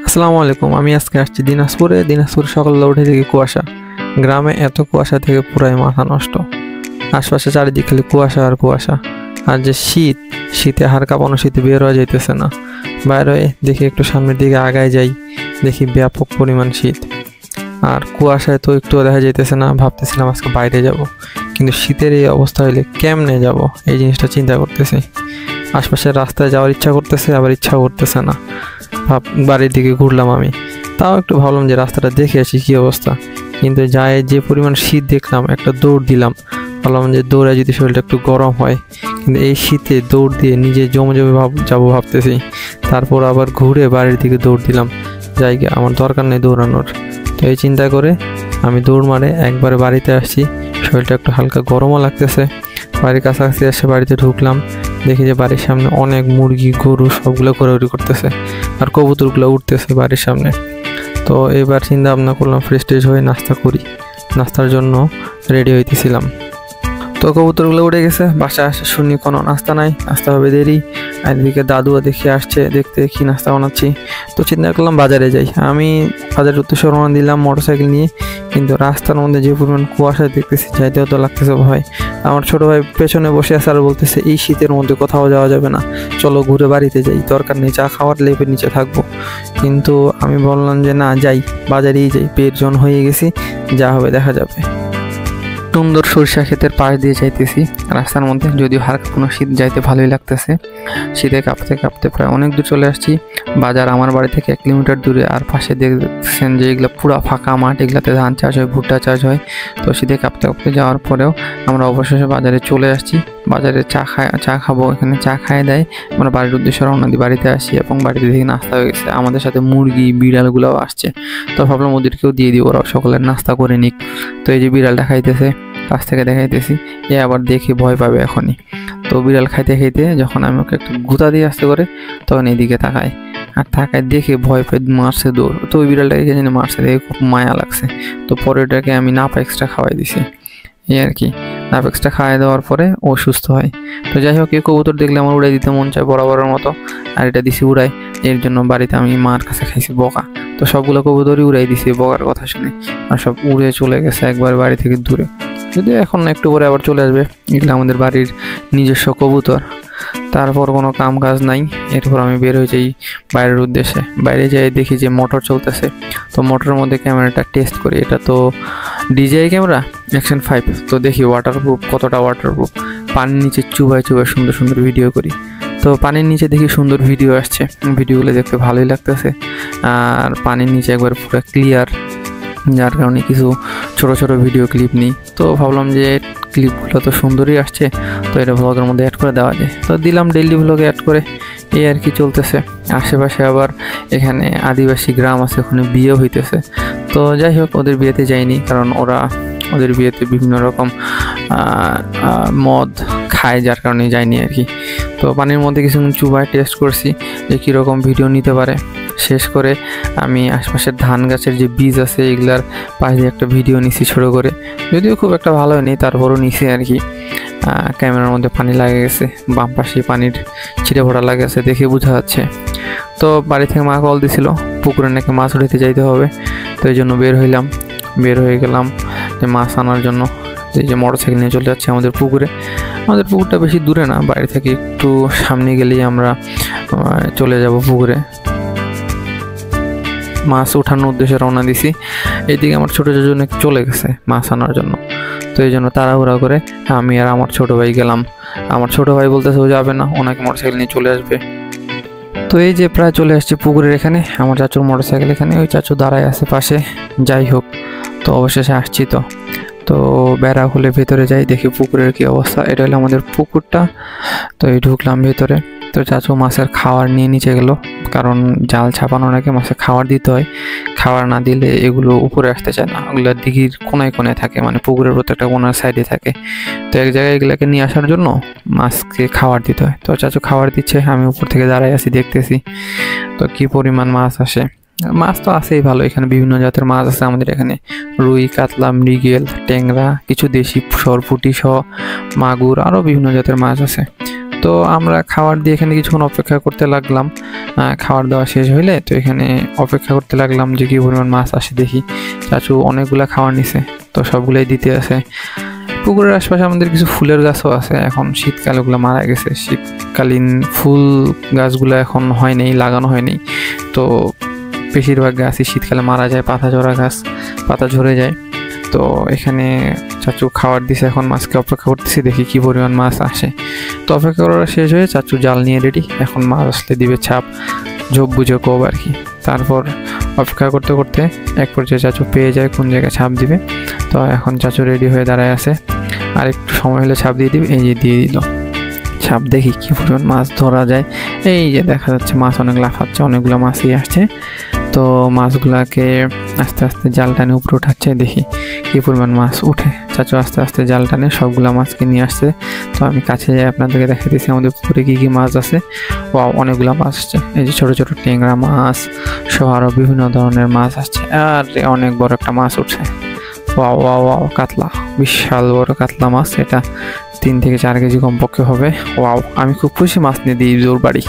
আসসালামু আলাইকুম। আমি আজকে আসছি দিনাজপুরে। দিনাজপুরে সকালবেলা উঠে দেখি কুয়াশা। গ্রামে এত কুয়াশা থেকে পুরাই মাথা নষ্ট। আশপাশে চারিদিক খালি কুয়াশা আর কুয়াশা। আর যে শীত, শীতে হাড় কাঁপানো, শীতে বের হওয়া যাইতেছে না। বাইরে হয়ে দেখি একটু সামনের দিকে আগায় যাই, দেখি ব্যাপক পরিমাণ শীত। আর কুয়াশায় তো একটুও দেখা যাইতেছে না। ভাবতেছিলাম আজকে বাইরে যাব, কিন্তু শীতের এই অবস্থা হইলে কেমনে যাব, এই জিনিসটা চিন্তা করতেছি। আশপাশের রাস্তায় যাওয়ার ইচ্ছা করতেছে, আবার ইচ্ছাও করতেছে না। বাড়ির দিকে ঘুরলাম আমি, তাও একটু ভাবলাম যে রাস্তাটা দেখে আসি কী অবস্থা। কিন্তু যায় যে পরিমাণ শীত দেখলাম, একটা দৌড় দিলাম। ভাবলাম যে দৌড়ে যদি শরীরটা একটু গরম হয়, কিন্তু এই শীতে দৌড় দিয়ে নিজে জমে জমে যাবো ভাবতেছি। তারপর আবার ঘুরে বাড়ির দিকে দৌড় দিলাম, জায়গা আমার দরকার নেই দৌড়ানোর। তো এই চিন্তা করে আমি দৌড় মারে একবারে বাড়িতে আসছি। শরীরটা একটু হালকা গরমও লাগতেছে। বাড়ির কাছাকাছি এসে বাড়িতে ঢুকলাম, দেখি যে বাড়ির সামনে অনেক মুরগি গরু সবগুলো ঘোরাঘুরি করতেছে, আর কবুতরগুলো উঠতেছে বাড়ির সামনে। তো এবার চিন্তা ভাবনা করলাম ফ্রেশ ট্রেশ হয়ে নাস্তা করি। নাস্তার জন্য রেডি হইতেছিলাম। তো কবুতরগুলো উঠে গেছে, বাসায় আসে শুনি কোনো নাস্তা নাই, নাস্তা হবে দেরি। আর এদিকে দাদুও দেখে আসছে, দেখতে কি নাস্তা বানাচ্ছি। তো চিন্তা করলাম বাজারে যাই। আমি বাজারের উদ্দেশ্যে রওনা দিলাম মোটরসাইকেল নিয়ে, কিন্তু রাস্তার মধ্যে যে পরিমাণ কুয়াশা দেখতেছি, যাইতেও তো লাগতেছে ভয়। আমার ছোটো ভাই পেছনে বসে আছে আর বলতেছে এই শীতের মধ্যে কোথাও যাওয়া যাবে না, চলো ঘুরে বাড়িতে যাই, দরকার নেই চা খাওয়ার, লেপের নিচে থাকবো। কিন্তু আমি বললাম যে না, যাই, বাজারেই যাই, পেট জন হয়ে গেছি, যা হবে দেখা যাবে। সুন্দর সরিষা ক্ষেতের পাশ দিয়ে যাইতেছি রাস্তার মধ্যে, যদিও হালকা কোনো শীত, যাইতে ভালোই লাগতেছে। শীতে কাঁপতে কাঁপতে প্রায় অনেক দূর চলে আসছি। বাজার আমার বাড়ি থেকে 1 কিলোমিটার দূরে। আর পাশে দেখছেন যে এগুলো পুরো ফাঁকা মাঠ, এগুলাতে ধান চাষ হয়, ভুট্টা চাষ হয়। তো শীতে কাঁপতে কাঁপতে যাওয়ার পরেও আমরা অবশেষে বাজারে চলে আসছি। বাজারে চা খাবো, এখানে চা খাইয়ে দেয়। আমরা বাড়ির উদ্দেশ্যে রওনা দিই, বাড়িতে আসি এবং বাড়িতে থেকে নাস্তা হয়ে গেছে। আমাদের সাথে মুরগি বিড়ালগুলোও আসছে। তো ভাবলাম ওদেরকেও দিয়ে দিই, ওরাও সকলের নাস্তা করে নিক। তো এই যে বিড়ালটা খাইতেছে, কাছ থেকে দেখাইতেছি, এ আবার দেখে ভয় পাবে এখনই। তো বিড়াল খাইতে খাইতে যখন আমি ওকে একটু গুঁতা দিয়ে আসতে করে, তখন এইদিকে তাকায়, আর তাকায় দেখে ভয় পেয়ে মারছে দৌড়। তো ওই বিড়ালটাকে জানি মারছে, দেখে খুব মায়া লাগছে। তো পরে ওটাকে আমি নাপা এক্সট্রা খাওয়াই দিছি, এই আর কি। নাপ এক্সট্রা খাওয়াই দেওয়ার পরে ও সুস্থ হয়। তো যাই হোক, এই কবুতর দেখলে আমার উড়াই দিতে মন চায় বরাবরের মতো, আর এটা দিছি উড়াই। এর জন্য বাড়িতে আমি মার কাছে খাইছি বকা। তো সবগুলো কবুতরই উড়াই দিছি বকার কথা শুনে, আর সব উড়ে চলে গেছে একবার বাড়ি থেকে দূরে। যদি এখন একটু পরে আবার চলে আসবে। এগুলো আমাদের বাড়ির নিজস্ব কবুতর। তারপর কোনো কাম কাজ নাই, এরপর আমি বের হয়ে যাই বাইরের উদ্দেশ্যে। বাইরে যাই দেখি যে মোটর চলতেছে। তো মোটরের মধ্যে ক্যামেরাটা টেস্ট করি। এটা তো DJI ক্যামেরা অ্যাকশন 5। তো দেখি ওয়াটারপ্রুফ, কতটা ওয়াটারপ্রুফ। পানির নিচে চুবাই চুবাই সুন্দর সুন্দর ভিডিও করি। তো পানির নিচে দেখি সুন্দর ভিডিও আসছে, ভিডিওগুলো দেখতে ভালোই লাগতেছে। আর পানির নিচে একবার পুরো ক্লিয়ার, যার কারণে কিছু ছোট ছোট ভিডিও ক্লিপ নিই। তো ভাবলাম যে ক্লিপগুলো তো সুন্দরই আসছে, তো এটা ভ্লগের মধ্যে অ্যাড করে দেওয়া যায়। তো দিলাম ডেইলি ভ্লগে অ্যাড করে, এই আর কি চলতেছে। আশেপাশে আবার এখানে আদিবাসী গ্রাম আছে, ওখানে বিয়ে হইতেছে। তো যাই হোক, ওদের বিয়েতে যাইনি, কারণ ওদের বিয়েতে বিভিন্ন রকম মদ খায়, যার কারণে যাইনি আর কি। তো পানির মধ্যে কিছুক্ষণ চুবায় টেস্ট করছি যে কীরকম ভিডিও নিতে পারে। শেষ করে আমি আশপাশের ধান গাছের যে বীজ আছে, এগুলার পাশ দিয়ে একটা ভিডিও নিছি ছোটো করে, যদিও খুব একটা ভালো নেই, তারপরও নিছি আর কি। ক্যামেরার মধ্যে পানি লাগে গেছে, বাম পাশে পানির ছিটে ফোটা লাগে গেছে, দেখে বোঝা যাচ্ছে। তো বাড়ি থেকে মা কল দিছিল, পুকুরে নাকি মাছ উঠাইতে যাইতে হবে। তো এই জন্য বের হয়ে গেলাম যে মাছ আনার জন্য। এই যে মোটরসাইকেল নিয়ে চলে যাচ্ছে আমাদের পুকুরে। আমাদের পুকুরটা বেশি দূরে না, বাড়ি থেকে একটু সামনে গেলেই আমরা চলে যাব পুকুরে। মাছ ওঠানোর উদ্দেশ্যে রওনা দিছি। এইদিকে আমার ছোটো চাচু নাকি চলে গেছে মাছ আনার জন্য। তো এই জন্য তাড়াহুড়া করে আমি আর আমার ছোটো ভাই গেলাম। আমার ছোটো ভাই বলতেছে ও যাবে না, ওনাকে মোটরসাইকেল নিয়ে চলে আসবে। তো এই যে প্রায় চলে আসছি পুকুরের এখানে, আমার চাচুর মোটরসাইকেল এখানে, ওই চাচু দাঁড়ায় আছে পাশে। যাই হোক, তো অবশেষে আসছি। তো বেড়া খুলে ভেতরে যাই, দেখি পুকুরের কি অবস্থা। এটা হলো আমাদের পুকুরটা। তো এই ঢুকলাম ভেতরে। তো চাচু মাছের খাবার নিয়ে নিচে গেল, কারণ জাল ছাপানো নাকি মাছের খাবার দিতে হয়। খাবার না দিলে এগুলো উপরে আসতে চায় না, ওগুলো দিঘির কোনায় কোনায় থাকে, মানে পুকুরের প্রত্যেকটা কোনার সাইডে থাকে। তো এক জায়গায় এগুলাকে নিয়ে আসার জন্য মাছকে খাবার দিতে হয়। তো চাচু খাবার দিচ্ছে, আমি উপর থেকে দাঁড়াই আছি দেখতেছি। তো কি পরিমাণ মাছ আসে। মাছ তো আছেই ভালো, এখানে বিভিন্ন জাতের মাছ আছে আমাদের এখানে, রুই, কাতলা, মৃগেল, ট্যাংরা, কিছু দেশি সরপুঁটি সহ মাগুর, আরও বিভিন্ন জাতের মাছ আছে। তো আমরা খাবার দিয়ে এখানে কিছুক্ষণ অপেক্ষা করতে লাগলাম। খাবার দাওয়া শেষ হইলে তো এখানে অপেক্ষা করতে লাগলাম যে কি পরিমাণ মাছ আসে দেখি। চাচু অনেকগুলা খাবার নিছে, তো সবগুলাই দিতে আছে। পুকুরের আশপাশে আমাদের কিছু ফুলের গাছও আছে, এখন শীতকালে ওগুলো মারা গেছে। শীতকালীন ফুল গাছগুলো এখন হয় নাই, লাগানো হয়নি। তো বেশিরভাগ গাছই শীতকালে মারা যায়, পাতা ঝরা গাছ, পাতা ঝরে যায়। তো এখানে চাচু খাবার দিছে, এখন মাছকে অপেক্ষা করতেছি দেখি কি পরিমাণ মাছ আসে। তো অপেক্ষা করা শেষ হয়ে চাচু জাল নিয়ে রেডি, এখন মাছ আসলে দিবে ছাপ, ঝোপ বুঝে কোব আর কি। তারপর অপেক্ষা করতে করতে এক পর্যায়ে চাচু পেয়ে যায় কোন জায়গায় ছাপ দিবে। তো এখন চাচু রেডি হয়ে দাঁড়ায় আছে, আর একটু সময় হলে ছাপ দিয়ে দিবে। এই যে দিয়ে দিল ছাপ, দেখি কি পরিমাণ মাছ ধরা যায়। এই যে দেখা যাচ্ছে মাছ অনেক লাফাচ্ছে, অনেকগুলো মাছই আসছে। তো মাছগুলাকে আস্তে আস্তে জাল টানে উপরে উঠাচ্ছে, দেখি কি পরিমাণ মাছ উঠে। চাচু আস্তে আস্তে জাল টানে সবগুলা মাছকে নিয়ে আসছে। তো আমি কাছে যাই আপনাদেরকে দেখা দিচ্ছি আমাদের পুকুরে কি কি মাছ আছে। ওয়াও, অনেকগুলো মাছ আসছে। এই যে ছোট ছোট ট্যাংরা মাছ সহ আরও বিভিন্ন ধরনের মাছ আসছে, আর অনেক বড় একটা মাছ উঠছে। ওয়াও ওয়াও ওয়াও, কাতলা, বিশাল বড় কাতলা মাছ, এটা 3 থেকে 4 কেজি কমপক্ষে হবে। ওয়াও, আমি খুব খুশি, মাছ নিয়ে দিই জোর বাড়ি।